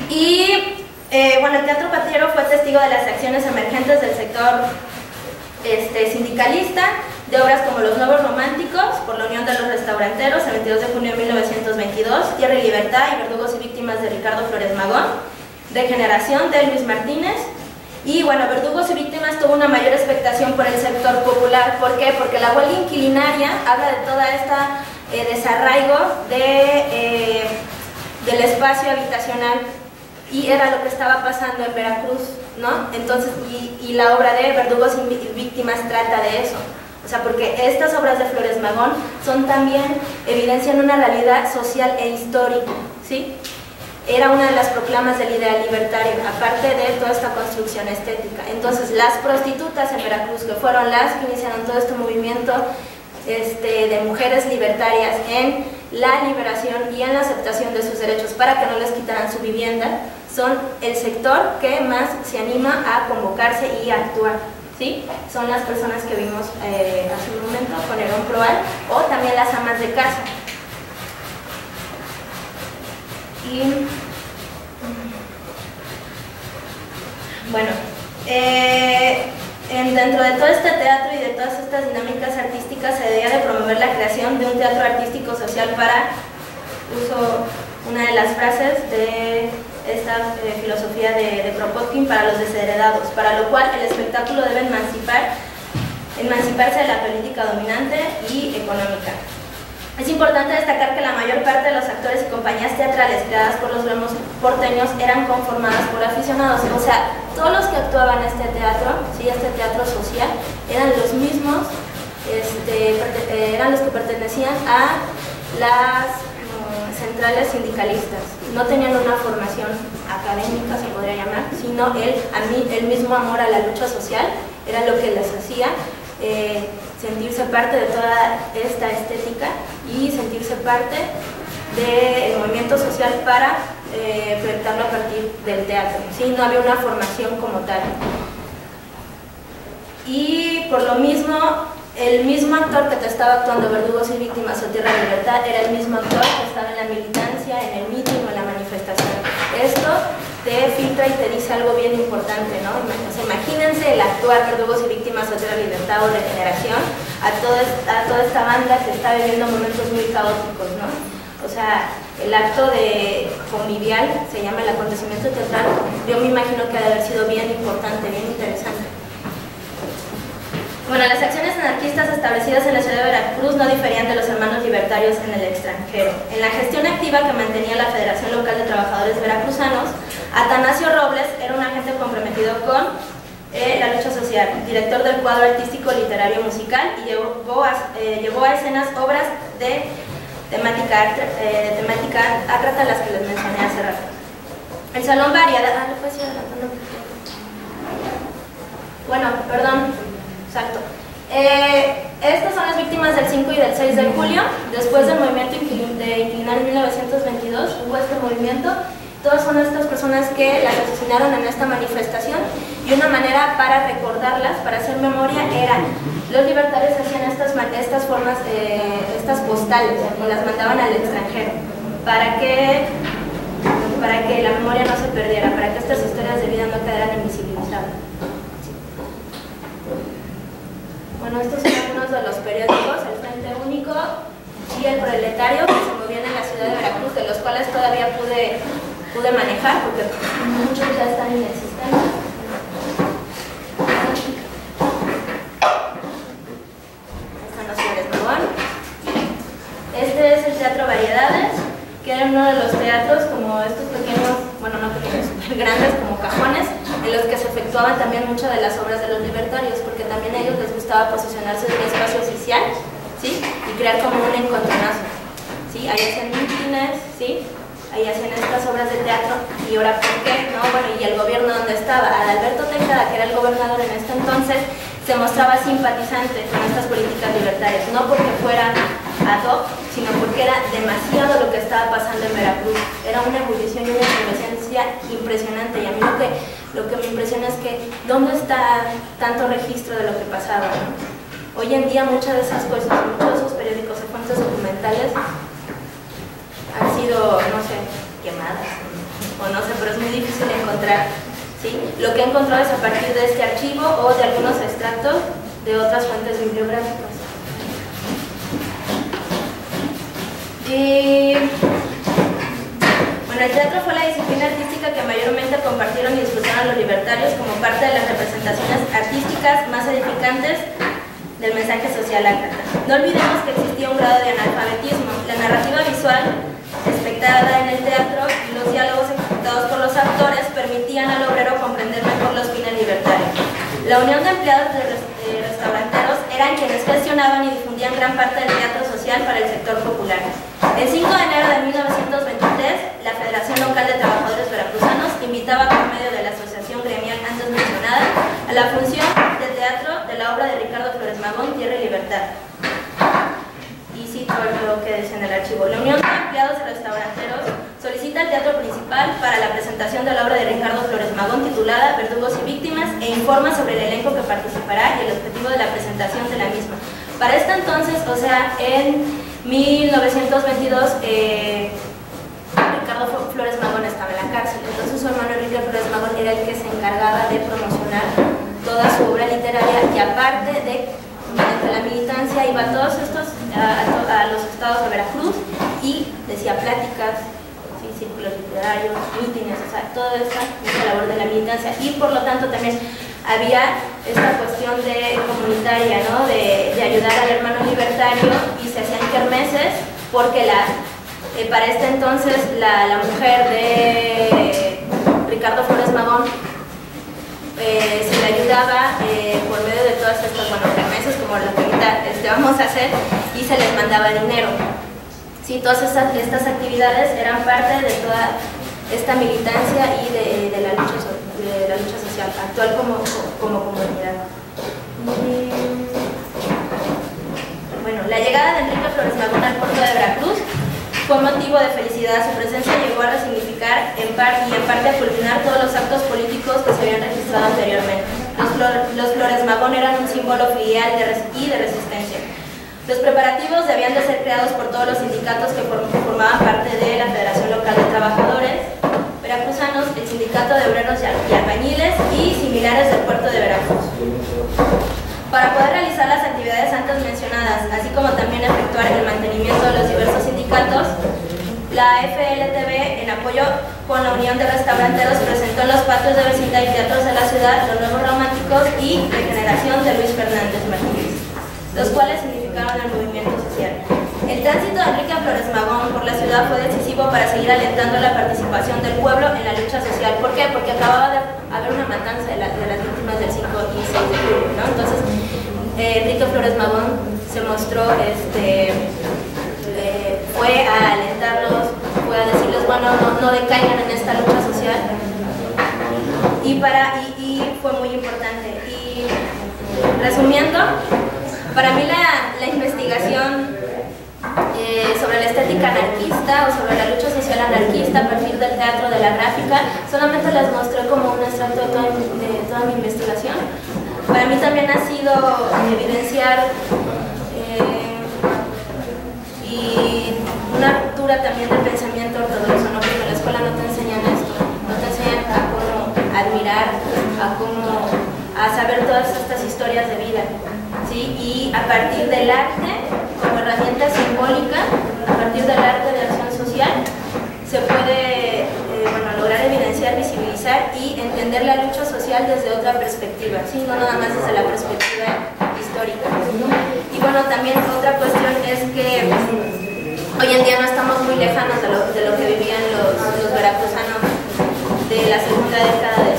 Y bueno, el Teatro Patillero fue testigo de las acciones emergentes del sector sindicalista, de obras como Los Nuevos Románticos, por la Unión de los Restauranteros, el 22 de junio de 1922, Tierra y Libertad y Verdugos y Víctimas de Ricardo Flores Magón, Degeneración de Luis Martínez. Y bueno, Verdugos y Víctimas tuvo una mayor expectación por el sector popular. ¿Por qué? Porque la huelga inquilinaria habla de toda esta desarraigo del espacio habitacional, y era lo que estaba pasando en Veracruz, ¿no? Entonces, y la obra de Verdugos y Víctimas trata de eso. O sea, porque estas obras de Flores Magón son también, evidencian una realidad social e histórica, ¿sí? Era una de las proclamas del ideal libertario, aparte de toda esta construcción estética. Entonces, las prostitutas en Veracruz, que fueron las que iniciaron todo este movimiento de mujeres libertarias en la liberación y en la aceptación de sus derechos para que no les quitaran su vivienda, son el sector que más se anima a convocarse y a actuar, ¿sí? Son las personas que vimos hace un momento con Herón Proal, o también las amas de casa. Y bueno, dentro de todo este teatro y de todas estas dinámicas artísticas se debía de promover la creación de un teatro artístico social para, uso una de las frases de esta filosofía de Kropotkin, para los desheredados, para lo cual el espectáculo debe emanciparse de la política dominante y económica. Es importante destacar que la mayor parte de los actores y compañías teatrales creadas por los gremios porteños eran conformadas por aficionados, o sea, todos los que actuaban en este teatro, ¿sí? Este teatro social, eran los mismos, eran los que pertenecían a las centrales sindicalistas. No tenían una formación académica, se podría llamar, sino el mismo amor a la lucha social era lo que les hacía sentirse parte de toda esta estética y sentirse parte del movimiento social para proyectarlo a partir del teatro, ¿sí? No había una formación como tal. Y por lo mismo, el mismo actor que te estaba actuando Verdugos y Víctimas o Tierra y Libertad era el mismo actor que estaba en la militancia, en el mitin o en la manifestación. Esto te filtra y te dice algo bien importante, ¿no? O sea, imagínense el actuar Verdugos y Víctimas o Tierra y Libertad o Degeneración a toda esta banda que está viviendo momentos muy caóticos, ¿no? O sea, el acto de convivial, se llama el acontecimiento teatral, yo me imagino que ha de haber sido bien importante, bien interesante. Bueno, las acciones anarquistas establecidas en la ciudad de Veracruz no diferían de los hermanos libertarios en el extranjero. En la gestión activa que mantenía la Federación Local de Trabajadores Veracruzanos, Atanasio Robles era un agente comprometido con la lucha social, director del cuadro artístico, literario, musical, y llevó a escenas obras de temática ácrata, las que les mencioné hace rato. El Salón Variedad... Bueno, perdón, exacto. Estas son las víctimas del 5 y del 6 de julio. Después del movimiento de Inquilinar en 1922 hubo este movimiento. Todas son estas personas que las asesinaron en esta manifestación, y una manera para recordarlas, para hacer memoria, era los libertarios hacían estas formas, estas postales, o las mandaban al extranjero para que la memoria no se perdiera, para que estas historias de vida no quedaran invisibilizadas. Bueno, estos son algunos de los periódicos, el Frente Único y el Proletario, que se movían en la ciudad de Veracruz, de los cuales todavía pude manejar, porque muchos ya están inexistentes. Están los Flores Magón. Este es el Teatro Variedades, que era uno de los teatros como estos pequeños, bueno, no pequeños, súper grandes, como cajones, en los que se efectuaban también muchas de las obras de los libertarios, porque también a ellos les gustaba posicionarse en un espacio oficial, ¿sí? Y crear como un encontronazo, ¿sí? Ahí hacían mítines, ¿sí? Ahí hacían estas obras de teatro. Y ahora, ¿por qué? ¿No? Bueno, ¿y el gobierno dónde estaba? Adalberto Tejada, que era el gobernador en este entonces, se mostraba simpatizante con estas políticas libertarias, no porque fuera ad hoc, sino porque era demasiado lo que estaba pasando en Veracruz. Era una ebullición y una efervescencia impresionante, y a mí lo que me impresiona es que ¿dónde está tanto registro de lo que pasaba, ¿no? Hoy en día muchas de esas cosas, muchos de esos periódicos y fuentes documentales han sido, no sé, quemadas, o no sé, pero es muy difícil encontrar, ¿sí? Lo que he encontrado es a partir de este archivo o de algunos extractos de otras fuentes bibliográficas. Bueno, el teatro fue la disciplina artística que mayormente compartieron y disfrutaron los libertarios como parte de las representaciones artísticas más edificantes del mensaje social ácrata. No olvidemos que existía un grado de analfabetismo. La narrativa visual expectada en el teatro y los diálogos ejecutados por los actores permitían al obrero comprender mejor los fines libertarios. La Unión de Empleados de Restauranteros eran quienes gestionaban y difundían gran parte del teatro social para el sector popular. El 5 de enero de 1923, la Federación Local de Trabajadores Veracruzanos invitaba por medio de la asociación gremial antes mencionada a la función de teatro de la obra de Ricardo Flores Magón, Tierra y Libertad. Y cito lo que dice en el archivo. La Unión de Empleados de Restauranteros solicita el teatro principal para la presentación de la obra de Ricardo Flores Magón titulada Verdugos y Víctimas e informa sobre el elenco que participará y el objetivo de la presentación de la misma. Para este entonces, o sea, en 1922, Ricardo Flores Magón estaba en la cárcel, entonces su hermano Enrique Flores Magón era el que se encargaba de promocionar toda su obra literaria y aparte de, mediante la militancia, iba a todos estos, a los estados de Veracruz y decía pláticas, ¿sí? Círculos literarios, mítines, o sea, toda esta labor de la militancia y por lo tanto también había esta cuestión de comunitaria, ¿no? de ayudar al hermano libertario y se hacían kermeses porque para este entonces la mujer de Ricardo Flores Magón se le ayudaba por medio de todas estas kermeses como lo que ahorita vamos a hacer y se les mandaba dinero. Sí, todas estas actividades eran parte de toda esta militancia y de la lucha social actual como comunidad. Bueno, la llegada de Enrique Flores Magón al puerto de Veracruz fue motivo de felicidad. Su presencia llegó a resignificar y en parte a culminar todos los actos políticos que se habían registrado anteriormente. Los Flores Magón eran un símbolo filial y de resistencia. Los preparativos debían de ser creados por todos los sindicatos que formaban parte de la Federación Local de Trabajadores Veracruzanos, el Sindicato de Obreros y Albañiles y similares del puerto de Veracruz. Para poder realizar las actividades antes mencionadas, así como también efectuar el mantenimiento de los diversos sindicatos, la FLTB, en apoyo con la Unión de Restauranteros, presentó en los patios de vecindad y teatros de la ciudad Los Nuevos Románticos y Regeneración de Luis Fernández Martínez, los cuales significaron el movimiento social. El tránsito de Enrique Flores Magón por la ciudad fue decisivo para seguir alentando la participación del pueblo en la lucha social. ¿Por qué? Porque acababa de haber una matanza de las víctimas del 5 y 6 de julio, ¿no? Entonces, Enrique Flores Magón se mostró, fue a alentarlos, fue a decirles, bueno, no decaigan en esta lucha social. Y fue muy importante. Y resumiendo, para mí la investigación sobre la estética anarquista o sobre la lucha social anarquista a partir del teatro, de la gráfica, solamente les mostré como un extracto de toda mi investigación. Para mí también ha sido evidenciar y una ruptura también del pensamiento ortodoxo, ¿no? Porque en la escuela no te enseñan esto, no te enseñan a cómo admirar, a saber todas estas historias de vida, ¿sí? Y a partir del arte como herramienta simbólica, a partir del arte de acción social, se puede lograr evidenciar, visibilizar y entender la lucha social desde otra perspectiva, ¿sí? No nada más desde la perspectiva histórica. Y bueno, también otra cuestión es que hoy en día no estamos muy lejanos de lo que vivían los veracruzanos de la segunda década